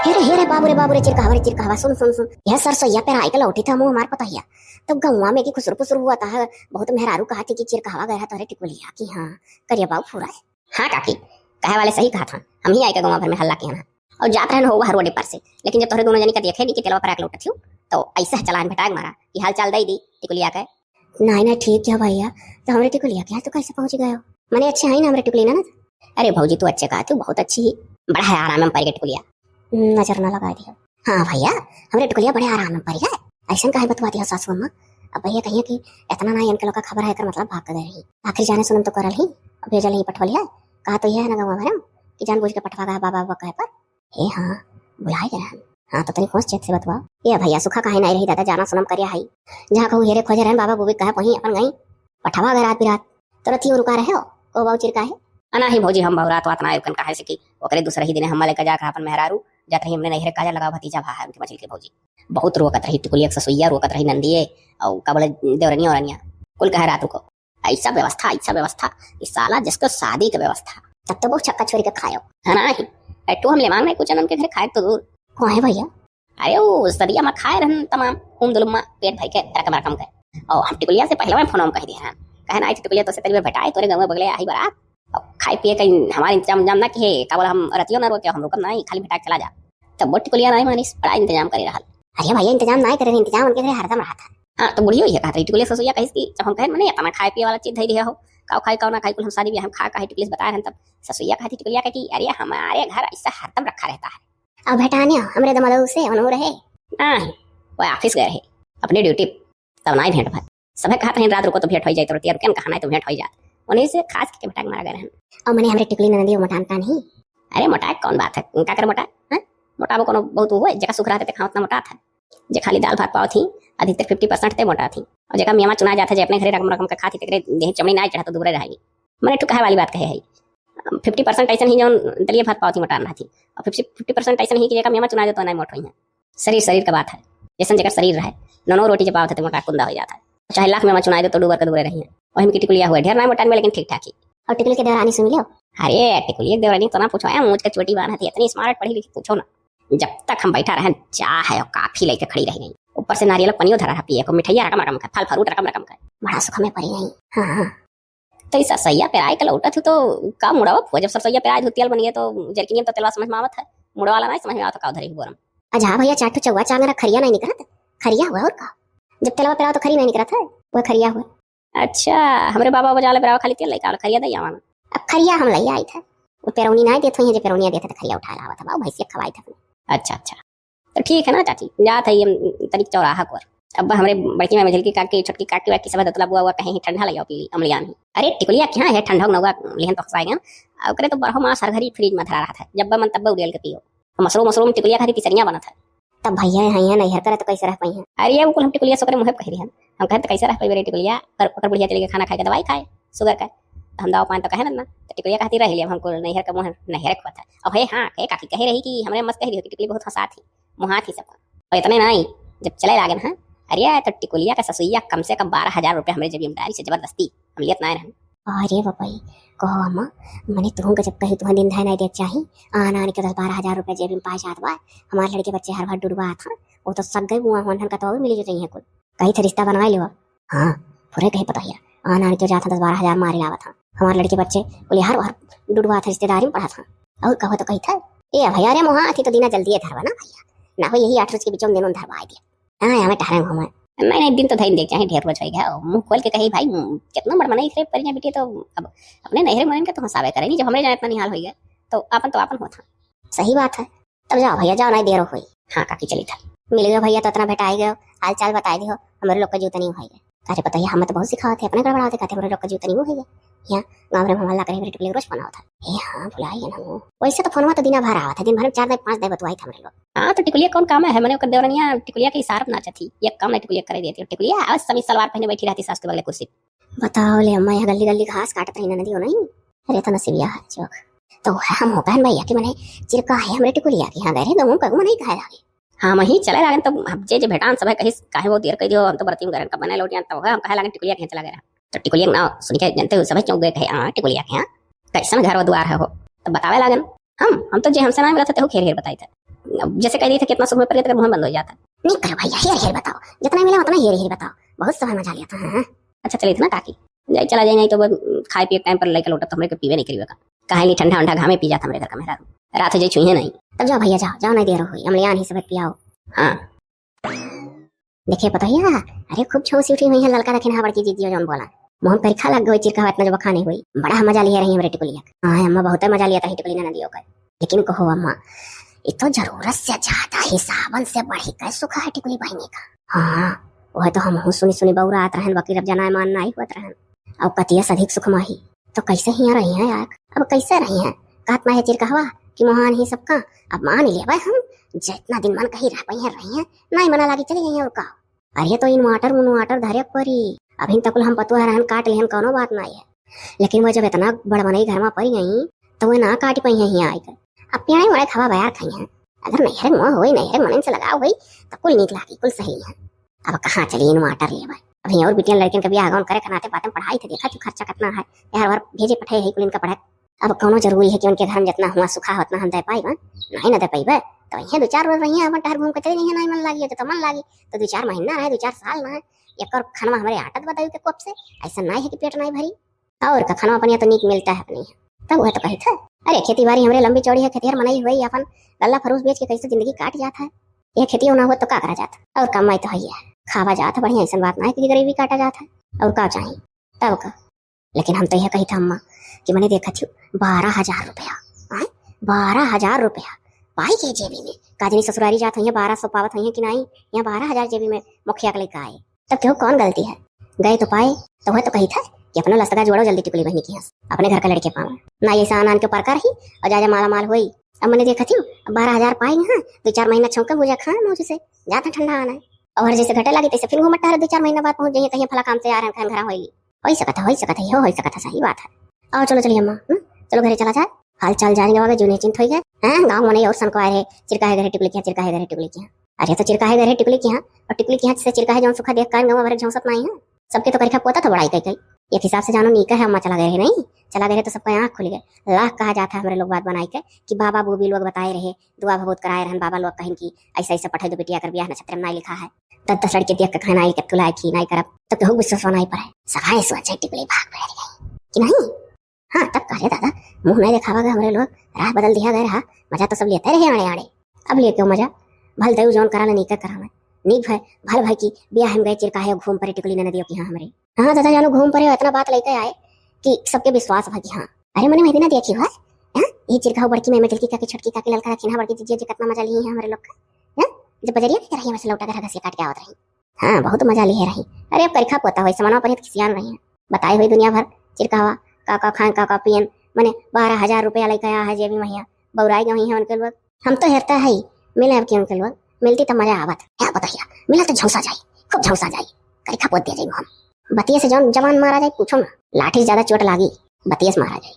हे रे बाबू रे चिरकावा सुन सुन सुन यह सरसोईया पे राय के लौटी था मुंह हमार पता हिया तो गौवा में की खुसर पुसर हुआ था बहुत मेहरारू कहा थी कि चिरकावा गया तो अरे टिकुलिया की हाँ करिया बाबू फूरा है। हाँ काकी कहे वाले सही कहा था, हम ही आए के गौवा भर में हल्ला किया ना और जात रहे हो हर रोडे पर से, लेकिन जब तोहरे दोनों जनी का देखे नहीं कि तेलवा पर आके लौटा थी तो ऐसा चलान भेटाग मारा कि हाल चाल दई दी टिकुलिया के। नहीं ठीक है भैया, तो हमारे टिकुलिया के तो कैसे पहुंच गए हो? मैंने अच्छे है ना हमारे टिकुलिया ना। अरे भौजी तू अच्छे कहा तू बहुत अच्छी ही, बड़ा है आराम में पड़ टिकुलिया, नजर न लगा दिया। हाँ भैया हमारे टिकुलिया बड़े आराम में पड़ गए, ऐसा कहे बतवा दिया सासू अम्मा। अब भैया कहिए कि इतना ना इनके लोग का खबर है कर मतलब भाग कर रही आखिर जाने सुनम तो करल ही भेजल ही पठवलिया कहा तो यह है ना गवा भरम कि जान बुझ के पठवा गया बाबा बाबा कहे पर हे हाँ बुलाए गए। हाँ तो तनी खोज चेक से बतवा ये भैया सुखा काहे नहीं रही दादा जाना सुनम करिया है जहाँ कहूँ हेरे खोजे रहे बाबा बुबी कहे वहीं अपन गई पठवा गए रात बिरात तुरंत ही रुका रहे हो ओ बाबू चिरका है अना ही भौजी हम बहुरात वातना आयोकन कहे से कि ओकरे दूसरे ही दिन हम लेकर जाकर अपन मेहरारू जात रही हमने नहरे काजा लगा भतीजा भा है उनके मछली के भौजी बहुत रोकत रही टिकुलिया ससुइया रोकत रही नंदिए और का बोले देवरनिया औरनिया कुल कहे रात को ऐसा व्यवस्था इस साला जिसको शादी की व्यवस्था तब तो बहुत छक्का छोड़ी के खायो है ना ही एटू हम ले मांग नहीं कुछ के घर खाए तो दूर को है भैया। अरे वो सदिया में खाए रहन तमाम उम दुलुम्मा पेट भाई के रकम के और हम टिकुलिया से पहले में फोन कह दिया है कहे ना टिकुलिया तो से तेरी भेटाए तोरे गांव में बगले आई बारात खाए पिए कहीं हमारे इंतजाम ना कि का बोला हम रतियो ना रोके हम रुकम नहीं खाली भेटा चला जा तब वो टिकुलिया नहीं मानिस बड़ा इंतजाम करे रहा। अरे भैया इंतजाम नहीं करे इंतजाम उनके घर हरदम रहा था। हाँ तो बुढ़ियो ये कहता टिकुलिया ससुया कहिस कि जब हम कहे मने अपना खाए पिए वाला चीज धई दिया हो काव खाए काव ना खाए कुल हम शादी भी हम खा काहे टिकुलिया बता रहे तब ससुया कहती टिकुलिया का कि अरे हमारे घर ऐसा हरदम रखा रहता है अब भेटाने हमरे दमदऊ से अनु रहे नहीं वो ऑफिस गए रहे अपनी ड्यूटी तब नहीं भेंट भाई सब कहते हैं रात रुको तो भेंट हो जाए तो रुतिया रुके कहना तो भेंट हो जाए उन्हीं से खास के भेटा मारा गए हैं और मैंने हमरे टिकुली नंदी मोटानता नहीं। अरे मोटा कौन बात है क्या कर मोटा है मोटा वो कोनो बहुत हुआ जगह सुख रहा थे खाओ उतना मोटा था जे खाली दाल भात पाव थी अधिकतर 50% थे मोटा थी और जगह मियाँ चुना जाता है अपने घरे रकम रकम का खाती तेरे देह चमड़ी ना चढ़ा तो दूर रहेगी मैंने तो कहे वाली बात कहे है 50% ऐसा ही जो दलिया भात पाव थी मोटा रहा थी और 50% ऐसा ही कि जगह मियाँ चुना जाता नहीं मोट हुई है शरीर का बात है जैसा जगह शरीर रहे नौ रोटी जब पाव थे मोटा कुंदा हो जाता है चाहे लाख में चुना दे तो डूबर का दूर रही है और हम की टिकुलिया हुआ ढेर ना मोटा में लेकिन ठीक ठाक ही और टिकुली के देवरानी सुन लियो। अरे टिकुली देवरानी तो ना पूछो मुझ के चोटी बांध थी इतनी स्मार्ट पढ़ी लिखी पूछो ना जब तक हम बैठा रहे चाह है और काफी लेके खड़ी रही गई ऊपर से नारियल पनियो धरा पिए को मिठाइया रकम रकम का फल फ्रूट रकम रकम का बड़ा सुख में पड़ी गई। हाँ तो इस सरसैया पे आए कल उठा थी तो का मुड़ावा हुआ जब सरसैया पे आए धुतियल बनिए तो जरकिनियम तो तेलवा समझ में आवत है मुड़ा वाला नहीं समझ में आवत का उधर ही बोरम अच्छा भैया चाटू चौवा चांगरा खरिया नहीं निकला खरिया हुआ और का जब तेलवा पे तो खरी नहीं निकला था वो खरिया हुआ। अच्छा हमारे बाबा बजाले बराबर खाली तेल लेके खरिया दे आवाना अब खरिया हम ले आई था वो पेरौनी नहीं देते हैं जो पेरौनिया देते थे खरिया उठा रहा था बाबू भैंसिया खवाई था। अच्छा तो ठीक है ना चाची जात है ये तरीक चौराहा को अब हमारे बड़की में मझलकी काकी छोटकी काकी वाकी सब दतला बुआ हुआ कहीं ठंडा लगाओ पीली अमलिया में अरे टिकुलिया क्या है ठंडा नौगा लेहन तो खसाएगा ओकरे तो बरहो मास हर घड़ी फ्रिज में धरा रहा था जब मन तब उड़ेल के पियो मशरूम टिकुलिया खाती तिसरिया बना था तब भैया है नहीं हर करे तो कैसे रह पाई है। अरे वो हम टिकुलिया सोकरे मुहे कह रही हम कहते कैसे रह पाई टिकुलिया पर बुढ़िया चली खाना खाए के दवाई खाए शुगर का हम दवा पान तो कहे ना तो टिकुलिया कहती रह लिया हमको नहर का मुँह नहर रखवा था अब है हाँ कहे काकी कह रही कि हमारे मस्त कह रही टिकुली बहुत हंसा थी मुहा थी सबका और इतने नहीं जब चले लागे ना अरे तो टिकुलिया का ससुइया कम से कम 12,000 रुपये हमारे जेब में डाली से जबरदस्ती हम लियत ना रहन। अरे बाबाई कहो अम्मा मैंने तुम जब कही तुम्हें दिन धाय नहीं दे चाहिए आना आने के 10-12,000 रुपये जेब में पाए जात बा हमारे लड़के बच्चे हर बार डूबा था वो तो सग गए बुआ होन का तो मिली जो चाहिए कुल कहीं थे रिश्ता बनवा लियो। हाँ पूरे कहीं पता ही आना आने तो जाता 10-12,000 मारे लावा था हमारे लड़के बच्चे बोले हर बार डूबा था रिश्तेदारी में पढ़ा था और कहो तो कही था ये भैया रे मोहा थी तो दीना जल्दी धरवा ना भैया ना हो यही 8 रोज के बीच में दिन धरवा दिया। हाँ हमें ठहरे घूमे नहीं दिन तो धैन देख चाहे ढेर रोज हो गया मुंह खोल के कही भाई कितना बड़ मनाई थे परिया बेटी तो अब अपने नहरे मन के तो हंसावे करेंगे जब हमरे जाने इतना निहाल हो गया तो अपन होता सही बात है। तब जाओ भैया जाओ नहीं देर हुई। हाँ काकी चली था मिल गए भैया तो इतना भेटाई गए हाल चाल बताई दियो हमारे लोग का जूता नहीं हो गया अरे बताइए हम तो बहुत सिखाते अपने गड़बड़ाते कहते हमारे लोग का जूता नहीं हो गया यहाँ गाँव में हल्ला करे टिकुली रोज बनाओ था ए हाँ भुलाइए ना वैसे तो फोन तो दिन भर आवा था दिन भर 4-5 दे बतवाई था हमारे लोग। हाँ तो टिकुलिया कौन काम है मैंने देवरनिया टिकुलिया की इशारा नाचा थी एक काम नहीं टिकुलिया कर देती टिकुलिया आज सभी सलवार पहने बैठी रहती सास के बगले कुर्सी बताओ ले अम्मा यहाँ गली गली घास काटत रही नदी हो नहीं अरे तो नसीबिया है चौक तो हम हो बहन भैया की मैंने चिरका है हमारे टिकुलिया की हाँ गए दो कगू नहीं कहे लागे हाँ वही चले लागे तो अब जे भेटान सब कहीं काहे वो देर कह दियो हम तो बरती घर का बने लौटिया तो हम कहे लागे टिकुलिया के चला गया तो टिकुलिया ना सुन के जानते हो सब चौक गए कहे हाँ टिकुलिया के यहाँ कैसा घर द्वार है हो तो बतावे लागन हम तो जे हमसे ना मिला था तो खेर बताई था अब जैसे कह रही थी कितना सुख में पड़ गया तो मुंह बंद हो जाता। नहीं करो भैया, हेर हेर बताओ, जितना मिला उतना हेर हेर बताओ, बहुत समय मजा लिया था। हाँ अच्छा चलिए ना काकी जाए, चला जाए नहीं तो खाए पिए टाइम पर लेकर लौटा तो हमरे को पीवे नहीं करिएगा, कहा नहीं ठंडा ठंडा घामे पी जाता हमरे घर का मेरा रात हो छुई नहीं। तब जाओ भैया जाओ, जाओ नहीं देर हुई, अमलियान ही सब पियाओ। हाँ देखिए पता है, अरे खूब छौसी उठी हुई है, लड़का रखे ना बड़की जीजियो जौन बोला मोहन परीक्षा लग गई, चिरका इतना जब खाने हुई बड़ा मजा लिया रही है टिकुलिया। हाँ अम्मा बहुत मजा लिया था टिकुली नदियों का, लेकिन कहो अम्मा ये तो जरूरत से ज्यादा हिसाबन से बढ़ी का सुखा है टिकुली बहनी का। हाँ वह तो हम सुनी सुनी बउरा आत रहन, बाकी रब जना मान नहीं हुआ रहन, अब कतिया अधिक सुख माही तो कैसे ही रही है यार, अब कैसे रही है कहत है चिरकहवा कि महान ही सबका। अब मान लिया भाई हम जितना दिन मन कहीं रह पाई है रही है, नहीं मना लागी चली गई है और का। अरे तो इन्वाटर धैर्य परी अभी तक हम पतुआ रहन काट लिहन कोनो बात नहीं है, लेकिन वो जब इतना बड़बनई घर में पड़ी गई तो वो ना काट पाई है यहाँ आकर। अब पेड़े बड़े खवा बयार खाई हैं, अगर नहर मोह हुई नहर मन से लगाओ गई तो कुल निक लागी कुल सही है। अब कहाँ चली इन्वाटर ले भाई, अभी और बिटिया लड़कियों के बियाह करे खनाते बातें पढ़ाई थे, देखा तू खर्चा कितना है यार, और भेजे पठाई है कुल इनका पढ़ाई। अब कोनो जरूरी है कि उनके घर में जितना हुआ सुखा उतना हम दे पाई नहीं ना दे पाई तो वही 2-4 रोज रही है, हम टहर घूम के चली नहीं मन लागी तो मन लागी तो 2-4 महीना है 2-4 साल ना है, एक और खाना हमारे आटत बताई के कोप से ऐसा नहीं है कि पेट नहीं भरी और का खाना अपनिया तो नीक मिलता है अपनी। तब वह तो कही था अरे खेती बाड़ी हमारे लंबी चौड़ी है, खेतिहर मनाई हुई अपन गल्ला फरूस बेच के कैसे जिंदगी काट जाता है, ये खेती ना हो तो का करा जाता और कमाई तो है खावा जाता बढ़िया, ऐसा बात ना है कि गरीबी काटा जाता है और का चाहिए तब का। लेकिन हम तो यह कही था अम्मा कि मैंने देखा थी 12,000 रुपया 12,000 रुपया पाई के जेबी में, काजनी ससुरारी जात हुई 1200 पावत हुई कि नहीं, यहाँ 12,000 जेबी में मुखिया के लेकर आए, तब क्यों कौन गलती है, गए तो पाए। तो वह तो कही था कि अपना लस्तगा जोड़ो जल्दी टिकुली बहनी की हंस अपने घर का लड़के पाओ ना, ये आन के परकर ही और जा माला माल हुई। अब मैंने देखा थी 12,000 पाई हाँ 2-4 महीना छौका मुझे खाए मौज से जाता ठंडा आना है, और जैसे घटे लगी तैसे फिर घूमटा है 2-4 महीना बाद पहुंच जाइए कहीं फला काम से आ रहे हैं घर होली हो सकता हो सकता था, सही बात है। और चलो चलिए अम्मा चलो घरे चला जाए, हाल चाल जाएंगे वागे जो निश्चिंत हो गए हैं, गाँव में और सन को आए रहे चिरका है घरे टिकुली की, चिरका है घरे टिकुली की। अरे तो चिरका है घरे टिकुली की और टिकुली की से चिरका है जो सुखा देख कर गाँव भरे झौसत नहीं है, सबके तो करीखा पोता था बड़ाई कई एक हिसाब से जानो नीका है अम्मा चला गए नहीं, चला गए तो सबका आँख खुल गए, लाख कहा जाता है हमारे लोग बात बनाई के कि बाबा बूबी लोग बताए रहे दुआ भगवत कराए रहन, बाबा लोग कहें कि ऐसा ऐसा पढ़ाई दो बेटिया कर बियाह नक्षत्र में नहीं लिखा है, 10 लड़के देख के खाना के तुलाई की नहीं करब तब तो विश्वास नहीं पड़े सफाई सोच टिकुली भाग बैठ गई कि नहीं। हाँ तब कहे दादा मुंह नहीं दिखावा गए हमारे लोग, राह बदल दिया गया रहा, मजा तो सब लेते रहे आड़े आड़े, अब ले क्यों मजा भल दऊ जोन करा नीक करा नीक है भल भाई की बियाह हम गए चिरका है घूम पड़े टिकुली नदियों की। हाँ हमारे हाँ दादा जानो घूम पड़े इतना बात लेके आए कि सबके विश्वास भाई हाँ। अरे मैंने वही ना देखी हुआ ये चिरका बड़की में जल्दी का छोटकी का लड़का रखी ना बड़की दीजिए कितना मजा ली है हमारे लोग का, जब बजरिया क्या रही है लौटा कर घसिया काट के आवत रही, हाँ बहुत मजा ली है रही। अरे अब करीखा पोता हुई समानों पर खिसियान रही है, बताई हुई दुनिया भर चिरकावा काका खान काका पियन मैंने 12,000 रुपया लेकर आया है जेबी महिया बउराई गई है उनके लोग, हम तो हेरता है मिले अब के उनके लोग मिलती तो मजा आवत क्या बताइए, मिला तो झौसा जाए खूब झौसा जाए करीखा पोत दिया जाए हम बतिया से जवान मारा जाए पूछो ना, लाठी ज्यादा चोट लागी बतिया से मारा जाए।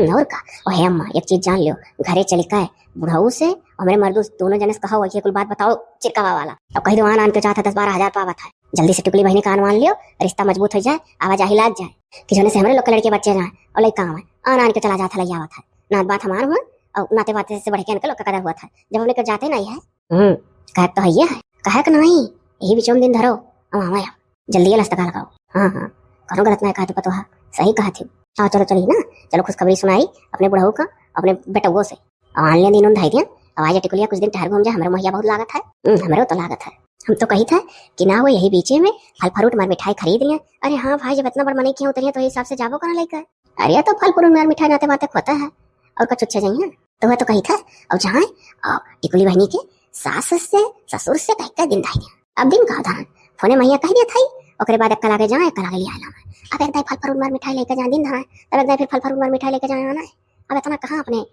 और का ओ है अम्मा एक चीज जान लियो, घरे चली का है बुढ़ाऊ से हमारे मर्दू दोनों जने से कहा हुआ कुल बात बताओ चिरकावा वाला, अब कहीं आन के चाहता 10-12,000 पावत है, जल्दी से टिकुली बहनी का मान लियो रिश्ता मजबूत हो जाए आवाजाही लाग जाए कि जोने से हमारे लोग के लड़के बच्चे जाए और लड़का है आन के चला जाता लग आवत है ना बात हमारा हुआ और नाते बाते से बढ़ के लोग का कदर हुआ था जब हमने कर जाते नहीं है कह तो है कहे कि नहीं यही बिचों दिन धरो हमारा जल्दी लस्तका लगाओ। हाँ हाँ करो गलत नहीं कहा तो पता सही कहा थी। हाँ चलो चलिए ना चलो खुशखबरी सुनाई अपने बुढ़ऊ का अपने बेटुओं से आने दिन ढाई दिया आवाज टिकुलिया कुछ दिन ठहर घूम जाए, हमारे मुहैया बहुत लागत है हमारे तो लागत है, हम तो कही था कि ना वो यही बीचे में फल फ्रूट मार मिठाई खरीद लिया। अरे हाँ भाई जब इतना बड़ मनी किया उतरिए तो हिसाब से जाबो करना लेकर, अरे तो फल फ्रूट मार मिठाई नाते बातें खोता है और कुछ अच्छे जाइए तो वह तो कही था अब जहाँ टिकुली बहनी के सास से ससुर से कह दिन ढाई दिया, अब दिन का धान फोने मैया कह दिया था ओकरे बाद कल आगे जाए कल आगे लिया अब एक फल फ्रूट मार मिठाई लेकर जाए दिन धान तब एक फिर फल फ्रूट मार मिठाई लेकर जाए आना है, अब इतना कहाँ अपने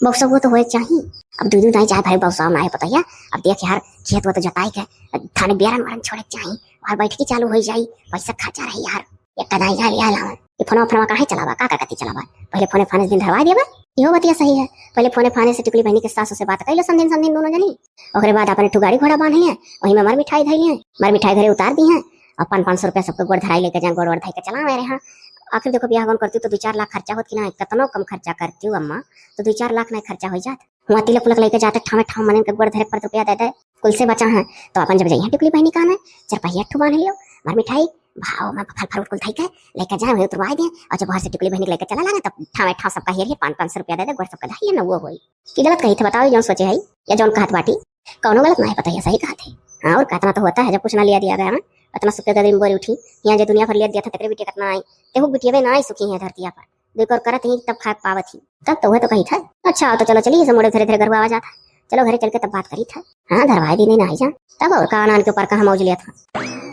बौसा वो तो हो चाहिए, अब दूध नहीं चाहे भाई बौसा ना है पता है, अब देख यार खेत वो तो जताई के थाने बेरन वरन छोड़े चाहिए और बैठकी चालू हो जाई पैसा खर्चा रही यार एक कदाई जा लिया लावा ये फोन काहे चलावा का कति चलावा पहले फोने फाने दिन धरवा देबा इहो बतिया सही है, पहले फोने फाने से टिकुली बहनी के सासू से बात कर लो समझिन दोनों जनी, ओकरे बाद अपने ठुगाड़ी घोड़ा बांध लिया वही में मर मिठाई धई लिया मर मिठाई घरे उतार दी है और 500 रुपया सबको गोड़ धराई लेके जाए गोड़ धराई के चला मेरे यहाँ। आखिर देखो ब्याह करती तो 2-4 लाख खर्चा होती ना, कितना कम खर्चा करती हूँ अम्मा तो 2-4 लाख नहीं खर्चा हो जाता हुआ तिलक उलक लेके जाते ठामे ठाम मने के गोड़ धरे पर रुपया दे दे कुल से बचा है तो अपन जब जइया टिकुली बहनी कान है चार पहिया ठु बांध लियो मार मिठाई भाव में फल फ्रूट कुल थाई के लेके जाए वही उतरवा दे और जब बाहर से टिकुली बहनी लेके चला लागे तब ठामे ठाम सबका हेरिए 500 रुपया दे दे गोड़ सबका धाइए न वो होई की गलत कही थे बताओ जौन सोचे है या जौन कहत बाटी कौनो गलत नहीं पता है सही कहा थे हाँ और कितना तो होता है जब कुछ ना लिया दिया गया ना इतना सुखे दे दिन बोरी उठी यहाँ जो दुनिया भर लिया दिया था तेरे बिटिया कितना आई तेहु बिटिया ना आई सुखी है धरतिया पर देखो करत ही तब खा पावत ही तब तो वह तो कही था अच्छा तो चलो चलिए मोड़े धीरे धीरे घर आवा जाता चलो घरे चल के तब बात करी था हाँ धरवाई दी नहीं ना आई जा तब और कान के ऊपर कहा मौज लिया था